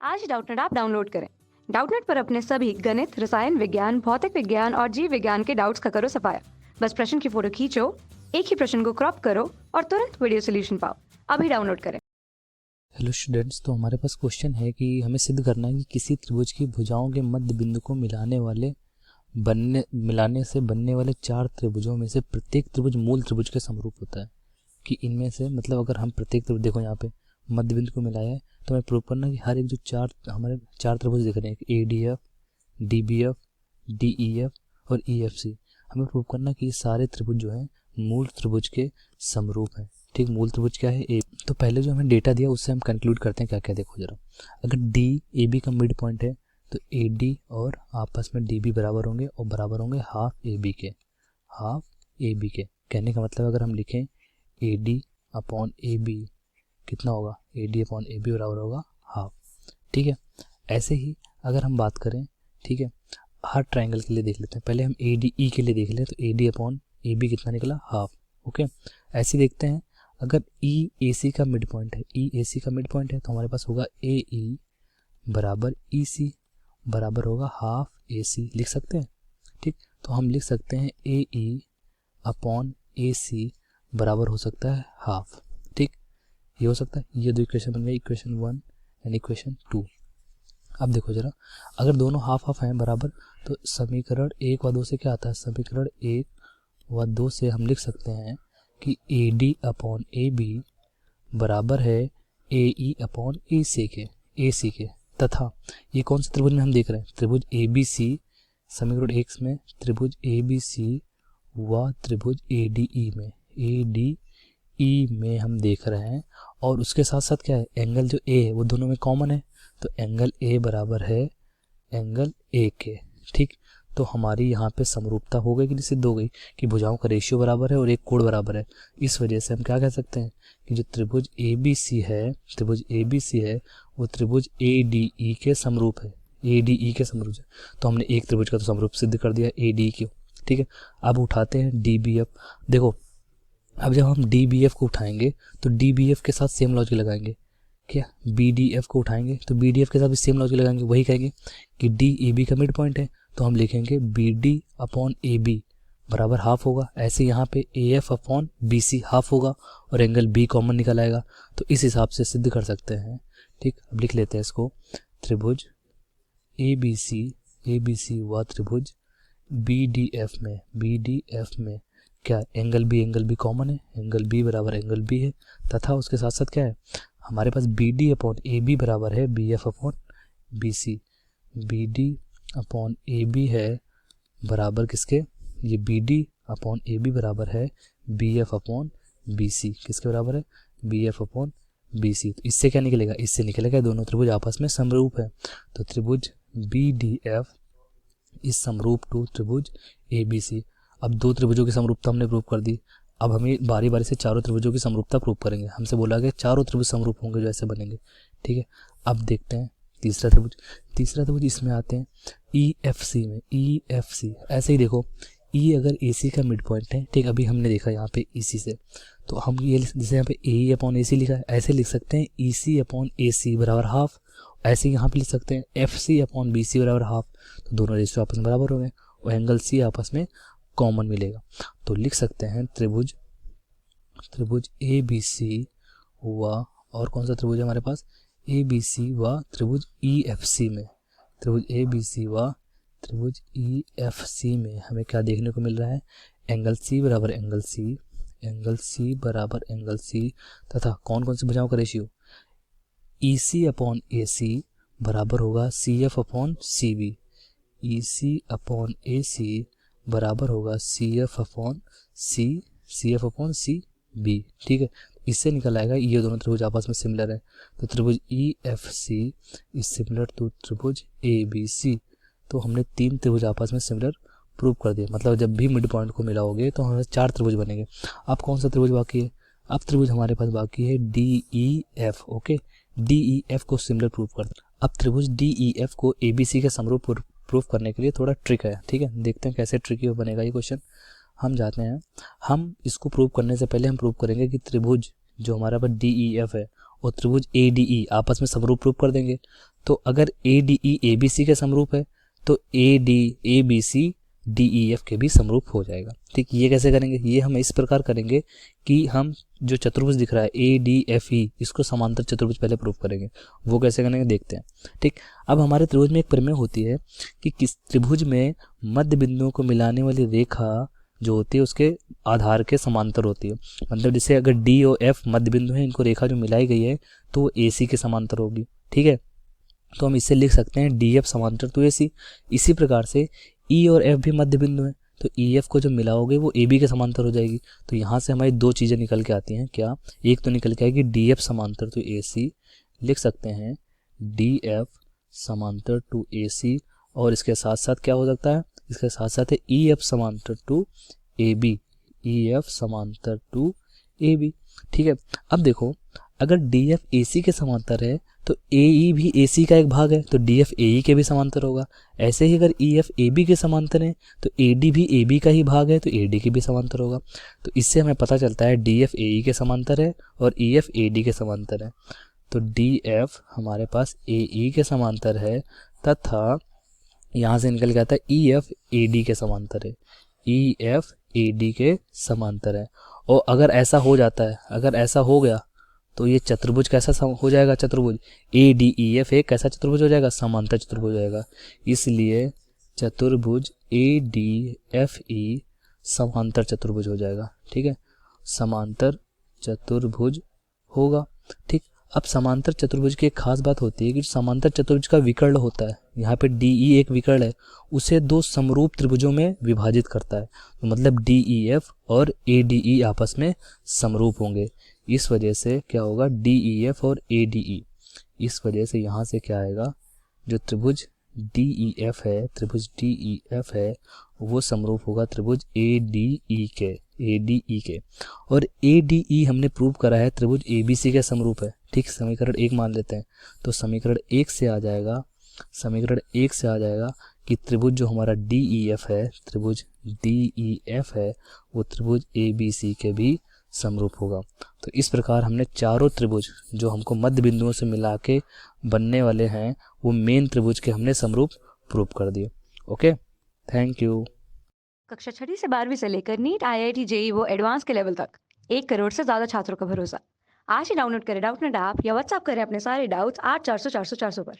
आज Doubtnut app download करें। Doubtnut पर अपने सभी गणित, रसायन विज्ञान, भौतिक विज्ञान और जीव विज्ञान के डाउट्स का करो सफाया। बस प्रश्न की फोटो खींचो, एक ही प्रश्न को क्रॉप करो और तुरंत वीडियो सोल्यूशन पाओ। अभी डाउनलोड करें। हेलो स्टूडेंट्स, तो हमारे पास क्वेश्चन है कि हमें सिद्ध करना है कि किसी त्रिभुज की भुजाओं के मध्य बिंदु को मिलाने से बनने वाले चार त्रिभुजों में से प्रत्येक त्रिभुज मूल त्रिभुज के समरूप होता है। कि इनमें से मतलब अगर हम प्रत्येक त्रिभुज, देखो यहाँ पे मध्य बिंदु को मिलाया है, तो हमें प्रूव करना कि हर एक जो हमारे चार त्रिभुज दिख रहे हैं, ADF, DBF, DEF और EFC, हमें प्रूव करना कि ये सारे त्रिभुज जो हैं मूल त्रिभुज के समरूप हैं। ठीक, मूल त्रिभुज क्या है? ए। तो पहले जो हमें डेटा दिया उससे हम कंक्लूड करते हैं क्या क्या। देखो जरा, अगर DAB का मिड पॉइंट है तो AD और आपस में DB बराबर होंगे और बराबर होंगे हाफ AB के। कहने का मतलब अगर हम लिखें AD अपॉन AB कितना होगा? AD अपॉन AB बराबर होगा हाफ। ठीक है, ऐसे ही अगर हम बात करें, ठीक है, हर ट्रायंगल के लिए देख लेते हैं। पहले हम ADE के लिए देख लें, तो AD अपॉन AB कितना निकला? हाफ। ओके, ऐसे देखते हैं अगर EAC का मिड पॉइंट है, EAC का मिड पॉइंट है तो हमारे पास होगा AE बराबर EC बराबर होगा हाफ AC। लिख सकते हैं। ठीक, तो हम लिख सकते हैं AE अपॉन AC बराबर हो सकता है हाफ। ठीक, ये हो सकता है। ये दो इक्वेशन बन गई, इक्वेशन 1 एंड इक्वेशन 2। अब देखो जरा, अगर दोनों हाफ हाफ हैं बराबर, तो समीकरण 1 व 2 से क्या आता है? समीकरण 1 व 2 से हम लिख सकते हैं कि AD अपॉन AB बराबर है AE अपॉन AC के। तथा ये कौन से त्रिभुज में हम देख रहे हैं? त्रिभुज ABC, समीकरण 1 में त्रिभुज ABC व त्रिभुज ADE में हम देख रहे हैं। और उसके साथ साथ क्या है? एंगल जो A है वो दोनों में कॉमन है, तो एंगल A बराबर है एंगल A के। ठीक, तो हमारी यहाँ पे समरूपता हो गई कि सिद्ध हो गई कि भुजाओं का रेशियो बराबर है और एक कोण बराबर है। इस वजह से हम क्या कह सकते हैं कि जो त्रिभुज ABC है वो त्रिभुज ADE के समरूप है। तो हमने एक त्रिभुज का तो समरूप सिद्ध कर दिया ADE को। ठीक है, अब उठाते हैं DBF। देखो, अब जब हम DBF को उठाएंगे तो DBF के साथ सेम लॉजिक लगाएंगे। क्या? BDF को उठाएंगे तो BDF के साथ भी सेम लॉजिक लगाएंगे। वही कहेंगे कि DAB का मिड पॉइंट है तो हम लिखेंगे BD अपॉन AB बराबर हाफ होगा। ऐसे यहाँ पे AF अपॉन BC हाफ होगा और एंगल B कॉमन निकल आएगा। तो इस हिसाब से सिद्ध कर सकते हैं। ठीक, अब लिख लेते हैं इसको। त्रिभुज ABC व त्रिभुज BDF में क्या? एंगल B कॉमन है, एंगल B बराबर एंगल B है। तथा उसके साथ साथ क्या है? हमारे पास BD अपॉन AB बराबर है BF upon BC। BD upon AB है बराबर किसके? ये BD अपॉन AB बराबर है BF अपॉन BC। किसके बराबर है? BF upon BC। तो इससे क्या निकलेगा? इससे निकलेगा दोनों त्रिभुज आपस में समरूप है। तो त्रिभुज BDF इस समरूप टू त्रिभुज ABC। अब दो त्रिभुजों की समरूपता हमने प्रूव कर दी। अब हमें बारी बारी से चारों त्रिभुजों की समरूपता प्रूव करेंगे। हमसे बोला गया चारों त्रिभुज समरूप होंगे जो ऐसे बनेंगे। ठीक है, अब देखते हैं तीसरा त्रिभुज इसमें आते हैं EFC में। EFC ऐसे ही देखो, E अगर AC का मिड पॉइंट है, ठीक, अभी हमने देखा यहाँ पे EC से, तो हम ये जैसे यहाँ पे AE अपॉन AC लिखा है, ऐसे लिख सकते हैं EC अपॉन AC बराबर हाफ। ऐसे यहाँ पे लिख सकते हैं FC अपॉन BC बराबर हाफ। तो दोनों रेशियो आपस में बराबर हो गए और एंगल C आपस में कॉमन मिलेगा। तो लिख सकते हैं त्रिभुज ABC व और कौन सा त्रिभुज है हमारे पास? ABC व त्रिभुज EFC में। त्रिभुज ABC व त्रिभुज EFC में हमें क्या देखने को मिल रहा है? एंगल C बराबर एंगल C तथा कौन कौन सी भुजाओं का रेशियो? EC अपॉन AC बराबर होगा CF upon CB। EC upon AC बराबर होगा CF अपॉन CB। ठीक है, इससे निकल आएगा ये दोनों त्रिभुज आपस में सिमिलर है। तो त्रिभुज EFC इज सिमिलर टू त्रिभुज ABC। तो हमने तीन त्रिभुज आपस में सिमिलर प्रूव कर दिया। मतलब जब भी मिड पॉइंट को मिलाओगे तो हमारे चार त्रिभुज बनेंगे। अब कौन सा त्रिभुज बाकी है? अब त्रिभुज हमारे पास बाकी है DEF। ओके, DEF को सिमिलर प्रूव कर। अब त्रिभुज DEF को ABC के समरूप प्रूव करने के लिए थोड़ा ट्रिक है। ठीक है, देखते हैं कैसे ट्रिकी बनेगा ये क्वेश्चन। हम जाते हैं, हम इसको प्रूव करने से पहले हम प्रूव करेंगे कि त्रिभुज जो हमारा पर DEF है और त्रिभुज ADE आपस में समरूप प्रूव कर देंगे। तो अगर A D E A B सी के समरूप है तो A D A B C D E F के भी समरूप हो जाएगा। ठीक, ये कैसे करेंगे? ये हम इस प्रकार करेंगे कि हम जो चतुर्भुज दिख रहा है ए डी एफ ई, इसको समांतर चतुर्भुज पहले प्रूव करेंगे। वो कैसे करेंगे देखते हैं। ठीक, अब हमारे त्रिभुज में एक प्रमेय होती है कि किस त्रिभुज में मध्य बिंदुओं को मिलाने वाली रेखा जो होती है उसके आधार के समांतर होती है। मतलब जैसे अगर डी और एफ मध्य बिंदु है, इनको रेखा जो मिलाई गई है तो वो ए सी के समांतर होगी। ठीक है, तो हम इससे लिख सकते हैं डी एफ समांतर टू ए सी। इसी प्रकार से ई और एफ भी मध्य बिंदु है, तो ई एफ को जब मिलाओगे वो ए बी के समांतर हो जाएगी। तो यहाँ से हमारी दो चीज़ें निकल के आती हैं। क्या? एक तो निकल के आएगी डी एफ समांतर टू ए सी, लिख सकते हैं डी एफ समांतर टू ए सी, और इसके साथ साथ क्या हो सकता है? इसके साथ साथ है ई एफ समांतर to A B, E F समांतर टू ए बी। ठीक है, अब देखो अगर डी एफ ए सी के समांतर है तो ए ई भी ए सी का एक भाग है, तो डी एफ ए ई के भी समांतर होगा। ऐसे ही अगर ई एफ ए बी के समांतर है तो ए डी भी ए बी का ही भाग है, तो ए डी के भी समांतर होगा। तो इससे हमें पता चलता है डी एफ ए ई के समांतर है और ई एफ ए डी के समांतर है। तो डी एफ हमारे पास ए ई के समांतर है तथा यहाँ से निकल के आता है ई एफ ए डी के समांतर है, ई एफ ए डी के समांतर है। और अगर ऐसा हो जाता है, अगर ऐसा हो गया तो ये चतुर्भुज कैसा हो जाएगा? चतुर्भुज ए डी ई एफ एक कैसा चतुर्भुज हो जाएगा? समांतर चतुर्भुज हो जाएगा। इसलिए चतुर्भुज ए डी एफ ई समांतर चतुर्भुज हो जाएगा। ठीक है, समांतर चतुर्भुज होगा। ठीक, अब समांतर चतुर्भुज की एक खास बात होती है कि समांतर चतुर्भुज का विकर्ण होता है, यहाँ पे डी ई एक विकर्ण है, उसे दो समरूप त्रिभुजों में विभाजित करता है। तो मतलब डी ई एफ और ए डी ई आपस में समरूप होंगे। इस वजह से क्या होगा? डी ई एफ और ए डी ई, इस वजह से यहाँ से क्या आएगा? जो त्रिभुज डी ई एफ है, त्रिभुज डी ई एफ है, वो समरूप होगा त्रिभुज ए डी ई के, ए डी ई के। और ए डी ई हमने प्रूव करा है त्रिभुज ए बी सी के समरूप है। ठीक, समीकरण 1 मान लेते हैं। तो समीकरण 1 से आ जाएगा, समीकरण 1 से आ जाएगा कि त्रिभुज जो हमारा डी ई एफ है, त्रिभुज डी ई एफ है, वो त्रिभुज ए बी सी के भी समरूप होगा। तो इस प्रकार हमने चारों त्रिभुज जो हमको मध्य बिंदुओं से मिला के बनने वाले हैं वो मेन त्रिभुज के हमने समरूप प्रूव कर दिए। Okay, thank you. कक्षा 6वीं से 12वीं से लेकर नीट, IIT, JEE वो एडवांस के लेवल तक 1 करोड़ से ज़्यादा छात्रों का भरोसा। आज ही डाउनलोड करें डाउटनेट ऐप या व्हाट्सएप करें अपने सारे डाउट्स 8400 400 400 पर।